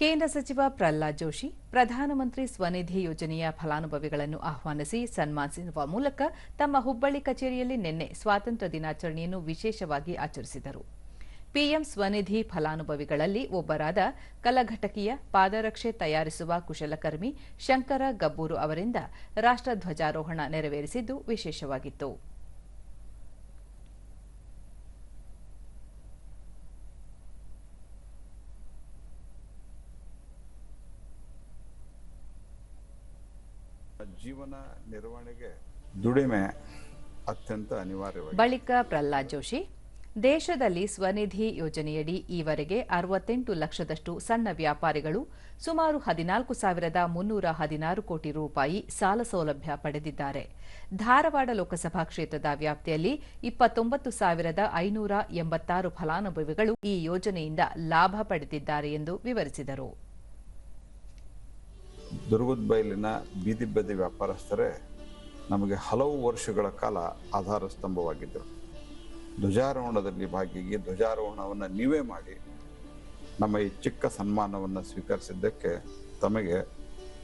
ಕೇಂದ್ರ ಸಚಿವ ಪ್ರಹ್ಲಾದ್ ಜೋಶಿ ಪ್ರಧಾನಮಂತ್ರಿ ಸ್ವನಿಧಿ ಯೋಜನೆಯ ಫಲಾನುಭವಿಗಳನ್ನು ಆಹ್ವಾನಿಸಿ ಸನ್ಮಾನಿಸುವ ಮೂಲಕ ತಮ್ಮ ಹುಬ್ಬಳ್ಳಿ ಕಚೇರಿಯಲ್ಲಿ ನಿನ್ನೆ ಸ್ವಾತಂತ್ರ್ಯ ದಿನಾಚರಣೆಯನ್ನು ವಿಶೇಷವಾಗಿ ಆಚರಿಸಿದರು. ಪಿಎಂ ಸ್ವನಿಧಿ ಫಲಾನುಭವಿಗಳಲ್ಲಿ ಒಬ್ಬರಾದ ಕಲಘಟಕಿಯ ಪಾದರಕ್ಷೆ ತಯಾರಿಸುವ ಕುಶಲಕರ್ಮಿ ಶಂಕರ ಗಬ್ಬೂರು ಅವರಿಂದ ರಾಷ್ಟ್ರಧ್ವಜಾರೋಹಣ ನೆರವೇರಿಸಿದ್ದು ವಿಶೇಷವಾಗಿತ್ತು. ಜೀವನ ನಿರ್ವಹಣೆಗೆ ದುಡಿಮೆ ಅತ್ಯಂತ ಅನಿವಾರ್ಯವಾಗಿದೆ. ಬಳಿಕ ಪ್ರಹ್ಲಾದ್ ಜೋಶಿ, ದೇಶದಲ್ಲಿ ಸ್ವನಿಧಿ ಯೋಜನೆಯಡಿ ಈವರೆಗೆ 68 ಲಕ್ಷದಷ್ಟು ಸಣ್ಣ ವ್ಯಾಪಾರಿಗಳು ಸುಮಾರು 14,316 ಕೋಟಿ ರೂಪಾಯಿ ಸಾಲ ಸೌಲಭ್ಯ ಪಡೆದಿದ್ದಾರೆ. ಧಾರವಾಡ ಲೋಕಸಭಾ ಕ್ಷೇತ್ರದ ವ್ಯಾಪ್ತಿಯಲ್ಲಿ 29,586 ಫಲಾನುಭವಿಗಳು ಈ ಯೋಜನೆಯಿಂದ ಲಾಭ ಪಡೆದಿದ್ದಾರೆ ಎಂದು ವಿವರಿಸಿದರು. ದುರ್ಗದ ಬಯಲಿನ ಬೀದಿ ಬದಿ ವ್ಯಾಪಾರಸ್ಥರೇ ನಮಗೆ ಹಲವು ವರ್ಷಗಳ ಕಾಲ ಆಧಾರ ಸ್ತಂಭವಾಗಿದ್ದರು. ಧ್ವಜಾರೋಹಣದಲ್ಲಿ ಭಾಗಿಯಾಗಿ ಧ್ವಜಾರೋಹಣವನ್ನು ನೀವೇ ಮಾಡಿ ನಮ್ಮ ಈ ಚಿಕ್ಕ ಸನ್ಮಾನವನ್ನು ಸ್ವೀಕರಿಸಿದ್ದಕ್ಕೆ ತಮಗೆ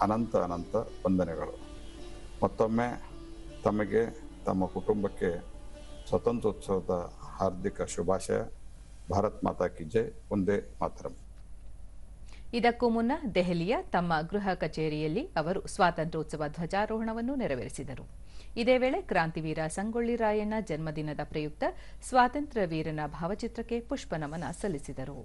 ಅನಂತ ಅನಂತ ವಂದನೆಗಳು. ಮತ್ತೊಮ್ಮೆ ತಮಗೆ ತಮ್ಮ ಕುಟುಂಬಕ್ಕೆ ಸ್ವಾತಂತ್ರ್ಯೋತ್ಸವದ ಹಾರ್ದಿಕ ಶುಭಾಶಯ. ಭಾರತ್ ಮಾತಾ ಕಿ ಜೈ. ಒಂದೇ ಮಾತರಂ. ಇದಕ್ಕೂ ಮುನ್ನ ದೆಹಲಿಯ ತಮ್ಮ ಗೃಹ ಕಚೇರಿಯಲ್ಲಿ ಅವರು ಸ್ವಾತಂತ್ರ್ಯೋತ್ಸವ ಧ್ವಜಾರೋಹಣವನ್ನು ನೆರವೇರಿಸಿದರು. ಇದೇ ವೇಳೆ ಕ್ರಾಂತಿವೀರ ಸಂಗೊಳ್ಳಿ ರಾಯಣ್ಣ ಜನ್ಮದಿನದ ಪ್ರಯುಕ್ತ ಸ್ವಾತಂತ್ರ್ಯ ವೀರನ ಭಾವಚಿತ್ರಕ್ಕೆ ಪುಷ್ಪನಮನ ಸಲ್ಲಿಸಿದರು.